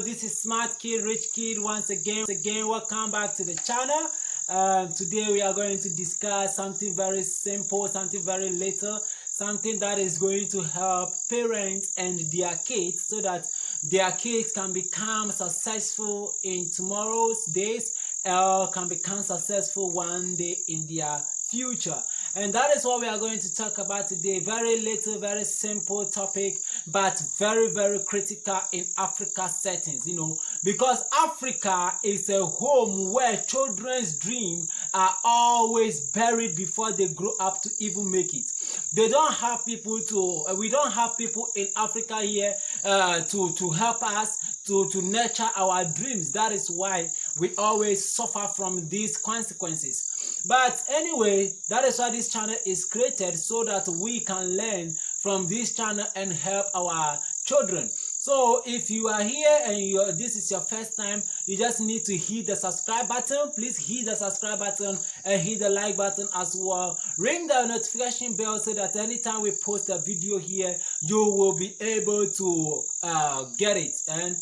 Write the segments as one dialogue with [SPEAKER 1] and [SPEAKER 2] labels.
[SPEAKER 1] This is Smart Kid, Rich Kid once again. Welcome back to the channel. Today we are going to discuss something very simple, something very little, something that is going to help parents and their kids so that their kids can become successful in tomorrow's days or can become successful one day in their future. And that is what we are going to talk about today. Very little, very simple topic, but very, very critical in Africa settings, because Africa is a home where children's dreams are always buried before they grow up to even make it. We don't have people in Africa here to help us to nurture our dreams. That is why we always suffer from these consequences. But anyway, that is why this channel is created, so that we can learn from this channel and help our children. So if you are here and this is your first time, you just need to hit the subscribe button. Please hit the subscribe button and hit the like button as well. Ring the notification bell so that anytime we post a video here, you will be able to get it, and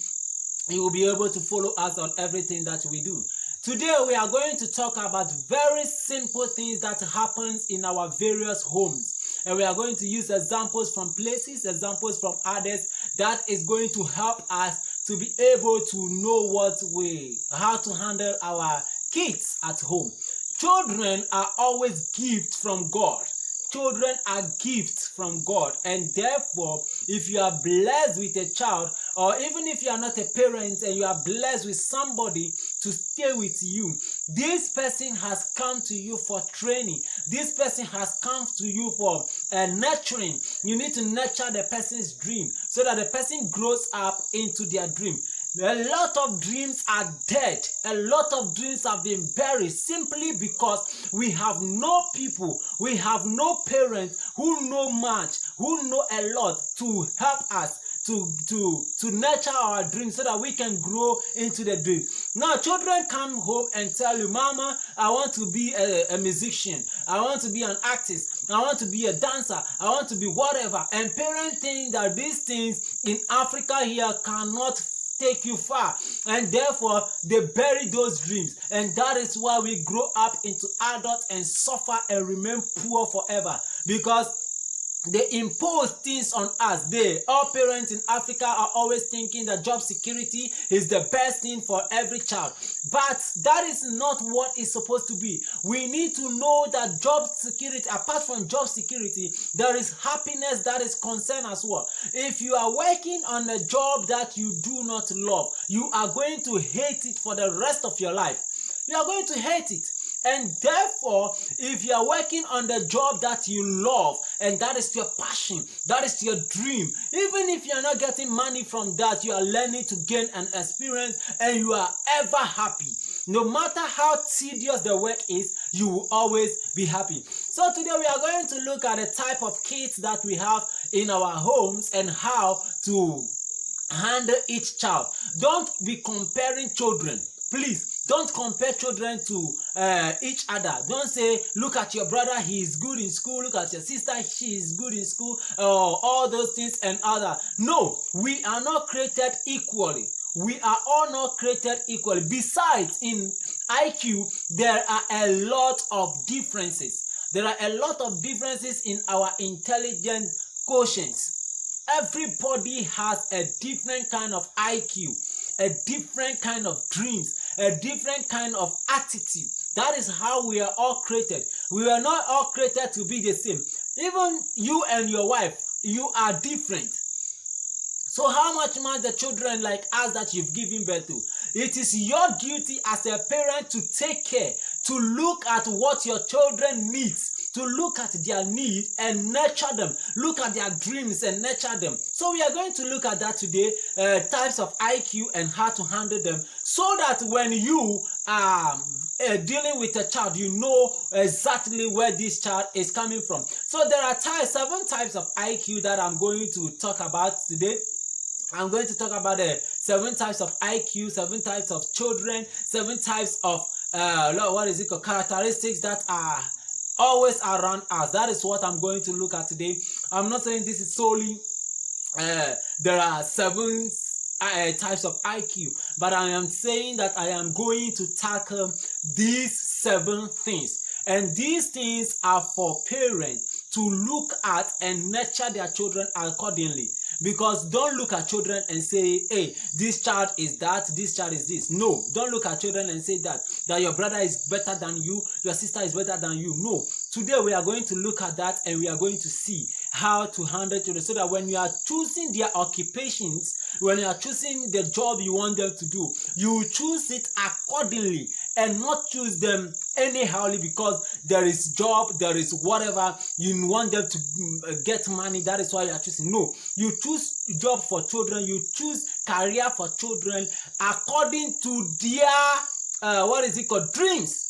[SPEAKER 1] you will be able to follow us on everything that we do. Today we are going to talk about very simple things that happens in our various homes. And we are going to use examples from places, examples from others that is going to help us to be able to know how to handle our kids at home. Children are always gifts from God. Children are gifts from God, and therefore, if you are blessed with a child, or even if you are not a parent and you are blessed with somebody to stay with you, this person has come to you for training. This person has come to you for nurturing. You need to nurture the person's dream so that the person grows up into their dream. A lot of dreams are dead. A lot of dreams have been buried simply because we have no people, we have no parents who know much, who know a lot to help us to nurture our dreams so that we can grow into the dream. Now, children come home and tell you, Mama, I want to be a musician. I want to be an artist. I want to be a dancer. I want to be whatever. And parents think that these things in Africa here cannot take you far, and therefore they bury those dreams, and that is why we grow up into adults and suffer and remain poor forever, because they impose things on us. All parents in Africa are always thinking that job security is the best thing for every child. But that is not what is supposed to be. We need to know that job security, apart from job security, there is happiness that is concerned as well. If you are working on a job that you do not love, you are going to hate it for the rest of your life. You are going to hate it. And therefore, if you are working on the job that you love, and that is your passion, that is your dream, even if you are not getting money from that, you are learning to gain an experience, and you are ever happy. No matter how tedious the work is, you will always be happy. So today we are going to look at the type of kids that we have in our homes and how to handle each child. Don't be comparing children, please. Don't compare children to each other. Don't say, look at your brother, he is good in school. Look at your sister, she is good in school. All those things and other. No, we are not created equally. We are all not created equally. Besides, in IQ, there are a lot of differences. There are a lot of differences in our intelligence quotients. Everybody has a different kind of IQ, a different kind of dreams, a different kind of attitude. That is how we are all created. We are not all created to be the same. Even you and your wife, you are different. So how much more the children like us that you've given birth to? It is your duty as a parent to take care, to look at what your children needs, to look at their need and nurture them. Look at their dreams and nurture them. So we are going to look at that today, types of IQ and how to handle them, so that when you are dealing with a child, you know exactly where this child is coming from. So there are 7 types of IQ that I'm going to talk about today. I'm going to talk about the 7 types of IQ, 7 types of children, 7 types of characteristics that are always around us. That is what I'm going to look at today. I'm not saying this is solely there are 7 types of IQ, but I am saying that I am going to tackle these 7 things. And these things are for parents to look at and nurture their children accordingly. Because don't look at children and say, hey, this child is that, this child is this. No, don't look at children and say that your brother is better than you, your sister is better than you. No. Today we are going to look at that, and we are going to see how to handle children, so that when you are choosing their occupations, when you are choosing the job you want them to do, you choose it accordingly and not choose them anyhowly because there is job, there is whatever, you want them to get money, that is why you are choosing. No, you choose job for children, you choose career for children according to their dreams.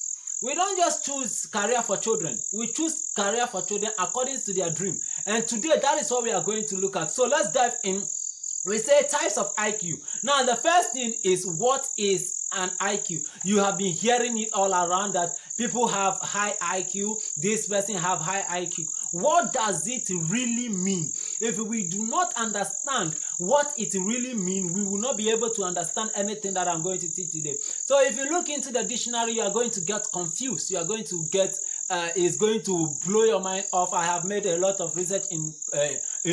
[SPEAKER 1] We don't just choose career for children. We choose career for children according to their dream. And today, that is what we are going to look at. So let's dive in. We say types of IQ. Now, the first thing is, what is an IQ? You have been hearing it all around that people have high IQ. This person have high IQ. What does it really mean? If we do not understand what it really means, we will not be able to understand anything that I'm going to teach today. So if you look into the dictionary, you are going to get confused. You are going to get, it's going to blow your mind off. I have made a lot of research in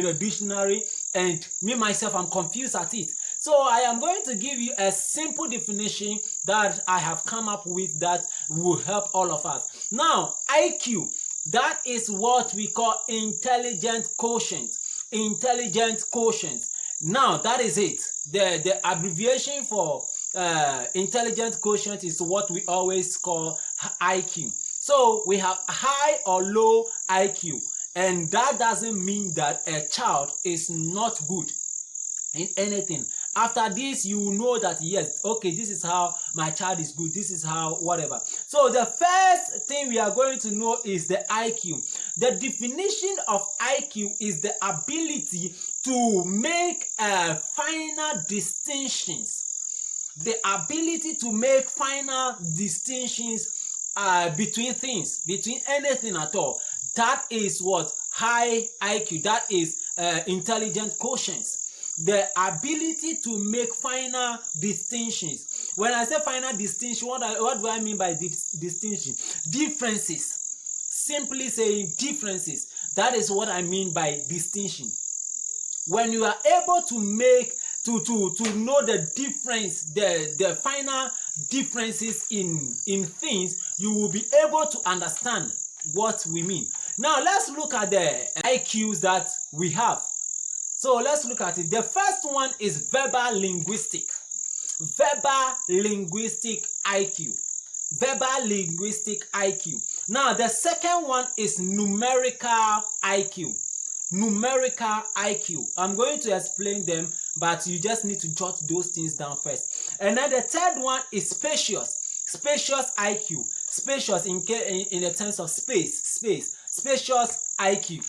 [SPEAKER 1] a dictionary, and me myself, I'm confused at it. So I am going to give you a simple definition that I have come up with that will help all of us. Now, IQ, that is what we call intelligent quotient. Intelligent quotient. Now, that is it. The abbreviation for intelligent quotient is what we always call IQ. So we have high or low IQ. And that doesn't mean that a child is not good in anything. After this, you know that yes, okay, this is how my child is good, this is how whatever. So the first thing we are going to know is the IQ. The definition of IQ is the ability to make final distinctions. The ability to make final distinctions between things, between anything at all. That is what high IQ, that is intelligent quotient. The ability to make final distinctions. When I say final distinction, what do I mean by distinction? Differences. Simply saying differences. That is what I mean by distinction. When you are able to make to know the difference, the final differences in things, you will be able to understand what we mean. Now let's look at the IQs that we have. So let's look at it. The first one is verbal linguistic. Verbal linguistic IQ. Verbal linguistic IQ. Now the second one is numerical IQ. Numerical IQ. I'm going to explain them, but you just need to jot those things down first. And then the third one is spacious. Spacious IQ. Spacious in the terms of space. Spacious IQ.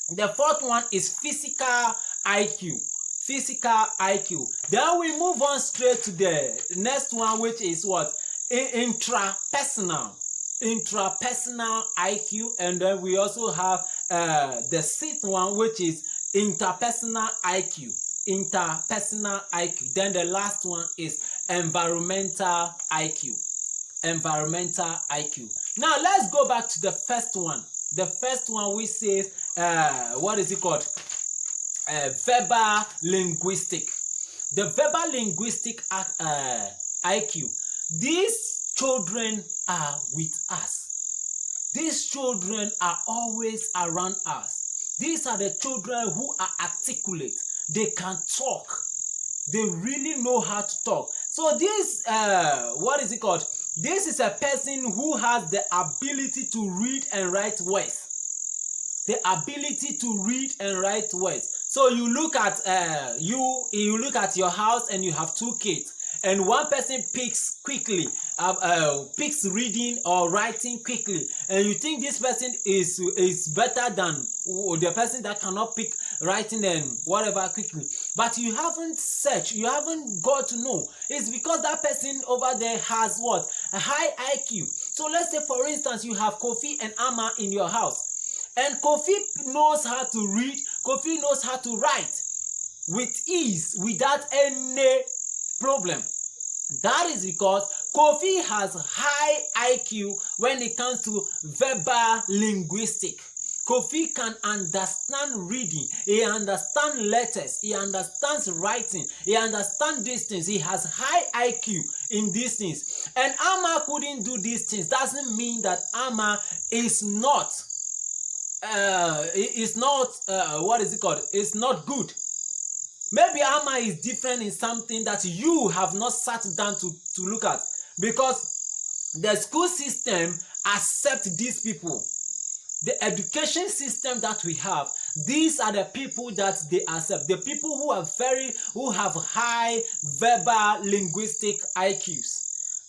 [SPEAKER 1] The fourth one is physical IQ. Physical IQ. Then we move on straight to the next one, which is what? Intrapersonal. Intrapersonal IQ. And then we also have the sixth one, which is interpersonal IQ. Interpersonal IQ. Then the last one is environmental IQ. Environmental IQ. Now let's go back to the first one. The first one, which says what is it called? Verbal linguistic. The verbal linguistic IQ. These children are with us. These children are always around us. These are the children who are articulate. They can talk. They really know how to talk. So this, what is it called? This is a person who has the ability to read and write words. The ability to read and write words. So you look at you look at your house and you have 2 kids, and one person picks quickly, picks reading or writing quickly, and you think this person is better than the person that cannot pick writing and whatever quickly. But you haven't searched, you haven't got to know. It's because that person over there has what? A high IQ. So let's say, for instance, you have Kofi and Amma in your house. And Kofi knows how to read, Kofi knows how to write. with ease without any problem. That is because Kofi has high IQ when it comes to verbal linguistic. Kofi can understand reading, he understands letters, he understands writing, he understands these things. He has high IQ in these things. And Ama couldn't do these things. Doesn't mean that Ama is not what is it called? It's not good. Maybe Ama is different in something that you have not sat down to look at, because the school system accepts these people. The education system that we have, these are the people that they accept. The people who have high verbal linguistic IQs.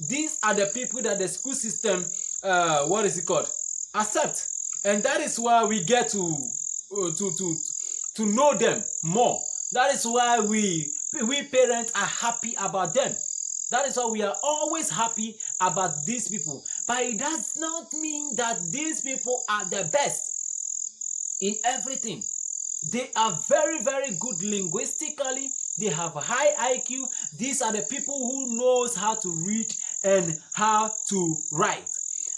[SPEAKER 1] These are the people that the school system accept. And that is why we get to know them more. That is why we parents are happy about them. That is why we are always happy about these people. But it does not mean that these people are the best in everything. They are very, very good linguistically. They have high IQ. These are the people who knows how to read and how to write.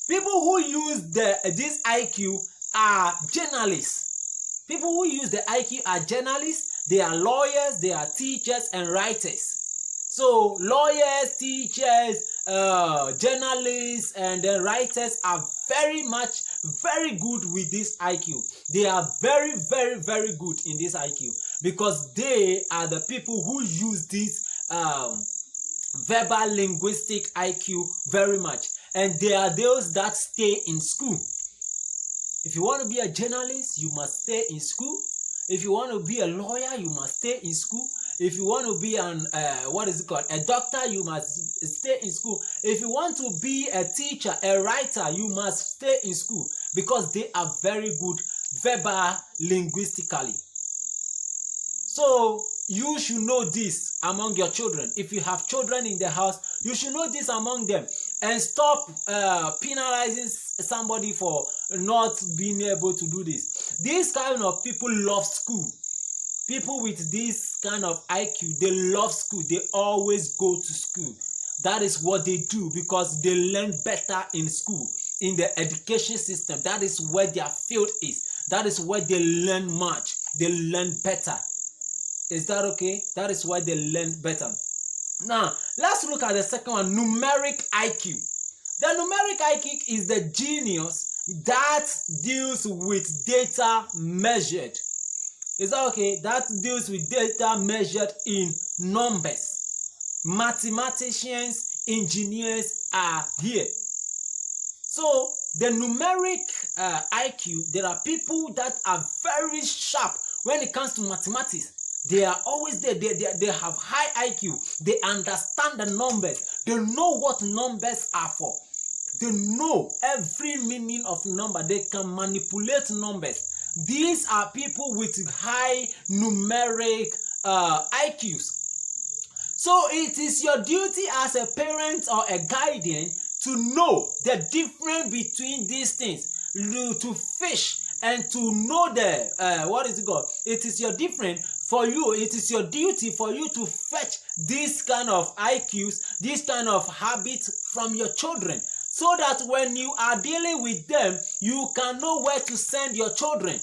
[SPEAKER 1] People who use this IQ are journalists. People who use the IQ are journalists. They are lawyers, they are teachers and writers. So lawyers, teachers, journalists, and then writers are very good with this IQ. They are very, very, very good in this IQ, because they are the people who use this verbal linguistic IQ very much. And they are those that stay in school. If you want to be a journalist, you must stay in school. If you want to be a lawyer, you must stay in school. If you want to be a doctor, you must stay in school. If you want to be a teacher, a writer, you must stay in school, because they are very good verbal linguistically. So you should know this among your children. If you have children in the house, you should know this among them, and stop penalizing somebody for not being able to do this. These kind of people love school. People with this kind of IQ, they love school. They always go to school. That is what they do, because they learn better in school, in the education system. That is where their field is. That is where they learn much. They learn better. Is that okay? That is why they learn better. Now, let's look at the second one, numeric IQ. The numeric IQ is the genius that deals with data measured. Is that okay? That deals with data measured in numbers. Mathematicians, engineers are here. So, the numeric IQ, there are people that are very sharp when it comes to mathematics. They are always there. They have high IQ. They understand the numbers. They know what numbers are for. They know every meaning of number. They can manipulate numbers. These are people with high numeric IQs. So it is your duty as a parent or a guardian to know the difference between these things, to fish and to know the it is your difference for you. It is your duty for you to fetch this kind of IQs, this kind of habits from your children, so that when you are dealing with them, you can know where to send your children.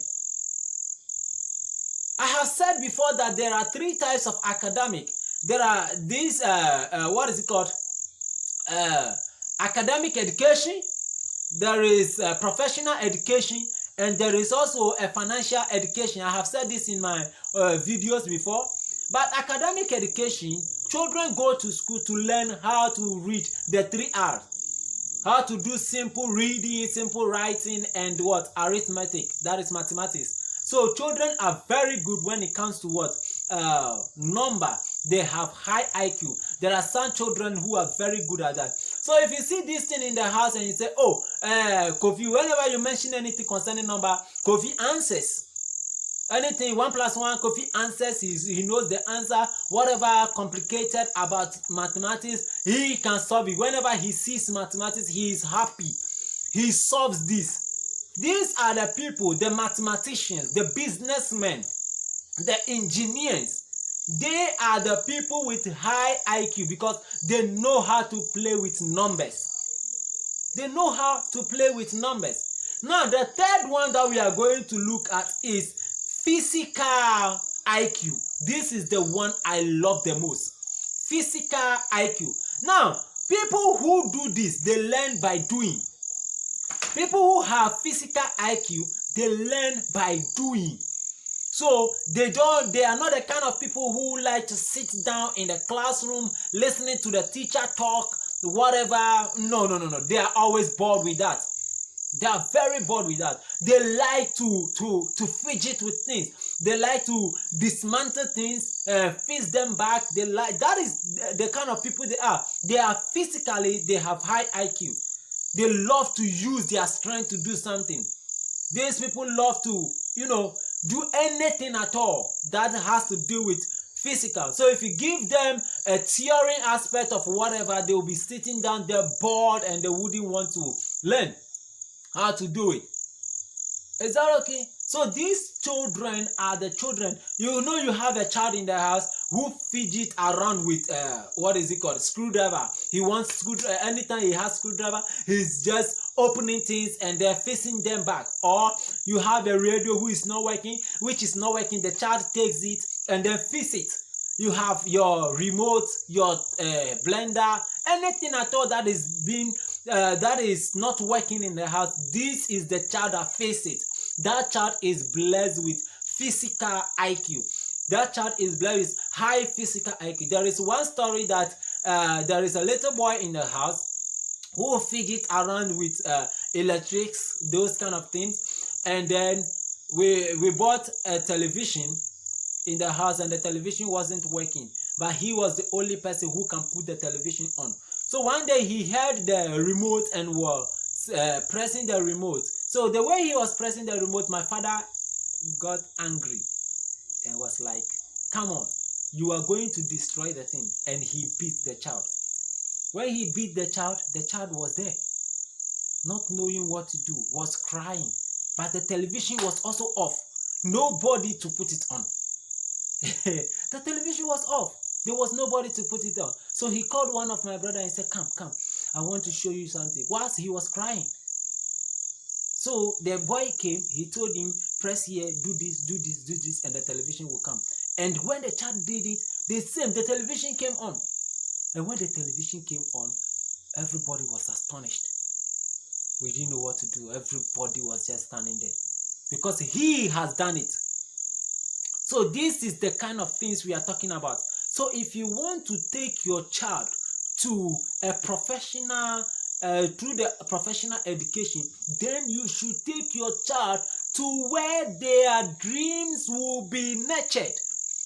[SPEAKER 1] I have said before that there are three types of academic. There are these academic education, there is professional education, and there is also a financial education. I have said this in my videos before. But academic education, children go to school to learn how to read the 3 R's. How to do simple reading, simple writing, and arithmetic. That is mathematics. So children are very good when it comes to number. They have high IQ. There are some children who are very good at that. So if you see this thing in the house and you say, oh, Kofi, whenever you mention anything concerning number, Kofi answers. Anything 1 plus 1, Kofi answers. He knows the answer. Whatever complicated about mathematics, he can solve it. Whenever he sees mathematics, he is happy. He solves this. These are the people, the mathematicians, the businessmen, the engineers. They are the people with high IQ because they know how to play with numbers. They know how to play with numbers. Now, the third one that we are going to look at is physical IQ. This is the one I love the most. Physical IQ. Now, people who do this, they learn by doing. People who have physical IQ, they learn by doing. So they are not the kind of people who like to sit down in the classroom listening to the teacher talk, whatever. No. They are always bored with that. They are very bored with that. They like to fidget with things. They like to dismantle things, fix them back. That is the kind of people they are. They have high IQ. They love to use their strength to do something. These people love to, do anything at all that has to do with physical. So if you give them a theory aspect of whatever, they will be sitting down there bored and they wouldn't want to learn how to do it. Is that okay? So these children are the children. You have a child in the house who fidget around with screwdriver. He wants screwdriver. Anytime he has screwdriver, he's just opening things and they're facing them back. Or you have a radio which is not working. The child takes it and then fix it. You have your remote, your blender, anything at all that is not working in the house. This is the child that faces it. That child is blessed with physical IQ. That child is blessed with high physical IQ. There is one story that there is a little boy in the house who fidget around with electrics, those kind of things, and then we bought a television in the house and the television wasn't working, but he was the only person who can put the television on. So one day he held the remote and was pressing the remote. So the way he was pressing the remote, my father got angry and was like, come on, you are going to destroy the thing. And he beat the child. When he beat the child was there, not knowing what to do, was crying. But the television was also off. Nobody to put it on. The television was off. There was nobody to put it on. So he called one of my brothers and said, come, I want to show you something. Whilst he was crying. So the boy came, he told him, press here, do this, and the television will come. And when the child did it, the television came on. And when the television came on, everybody was astonished. We didn't know what to do. Everybody was just standing there. Because he has done it. So this is the kind of things we are talking about. So if you want to take your child to a professional, through the professional education, then you should take your child to where their dreams will be nurtured.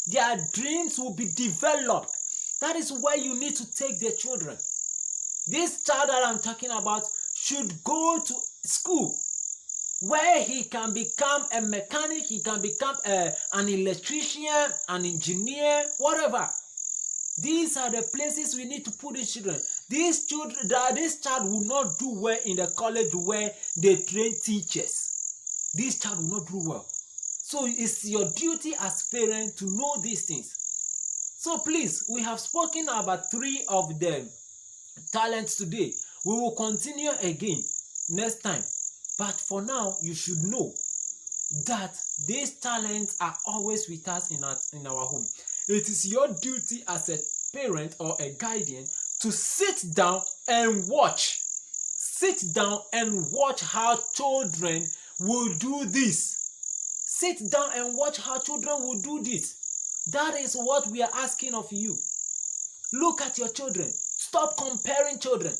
[SPEAKER 1] Their dreams will be developed. That is where you need to take the children. This child that I'm talking about should go to school where he can become a mechanic, he can become an electrician, an engineer, whatever. These are the places we need to put these children. This child will not do well in the college where they train teachers. This child will not do well. So it's your duty as parents to know these things. So please, we have spoken about 3 of them talents today. We will continue again next time. But for now, you should know that these talents are always with us in our home. It is your duty as a parent or a guardian to sit down and watch. Sit down and watch how children will do this. Sit down and watch how children will do this. That is what we are asking of you. Look at your children. Stop comparing children.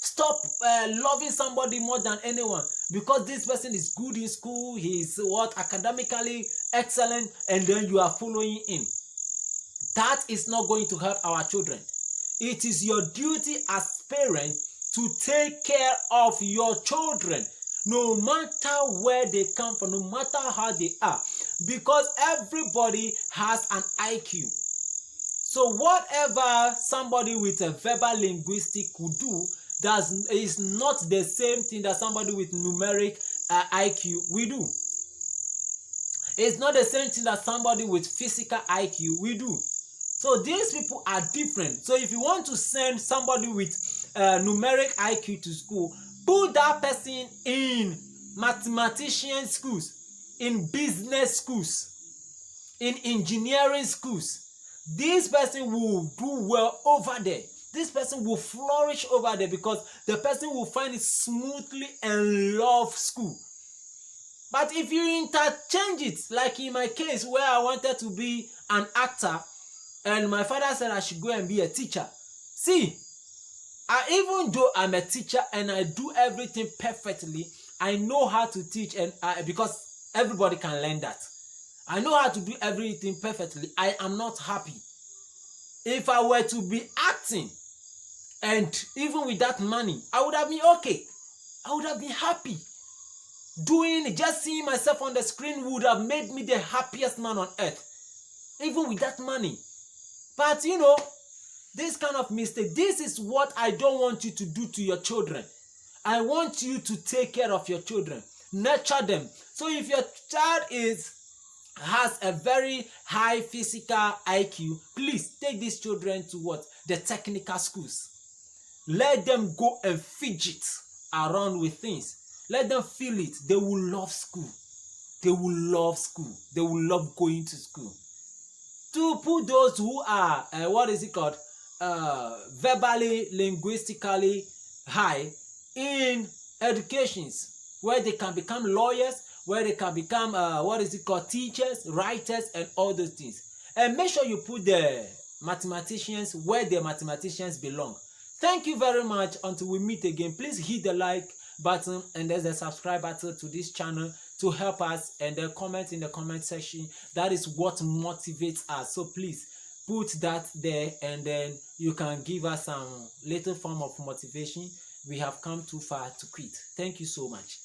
[SPEAKER 1] Stop loving somebody more than anyone because this person is good in school, he is academically excellent, and then you are following him. That is not going to help our children. It is your duty as parents to take care of your children, no matter where they come from, no matter how they are, because everybody has an IQ. So whatever somebody with a verbal linguistic could do, that is not the same thing that somebody with numeric IQ will do. It's not the same thing that somebody with physical IQ will do. So these people are different. So if you want to send somebody with numeric IQ to school, put that person in mathematician schools, in business schools, in engineering schools. This person will do well over there. This person will flourish over there because the person will find it smoothly and love school. But if you interchange it, like in my case where I wanted to be an actor and my father said I should go and be a teacher. See, even though I'm a teacher and I do everything perfectly, I know how to teach, and because everybody can learn that. I know how to do everything perfectly. I am not happy. If I were to be acting, and even with that money, I would have been okay. I would have been happy. Just seeing myself on the screen would have made me the happiest man on earth. Even with that money. But you know, this kind of mistake, this is what I don't want you to do to your children. I want you to take care of your children. Nurture them. So if your child has a very high physical IQ, please take these children to what? The technical schools. Let them go and fidget around with things. Let them feel it. They will love school. They will love school. They will love going to school. To put those who are, verbally, linguistically high in educations, where they can become lawyers, where they can become, teachers, writers, and all those things. And make sure you put the mathematicians where the mathematicians belong. Thank you very much. Until we meet again, please hit the like button and there's the subscribe button to this channel to help us, and then comment in the comment section. That is what motivates us. So please put that there, and then you can give us some little form of motivation. We have come too far to quit. Thank you so much.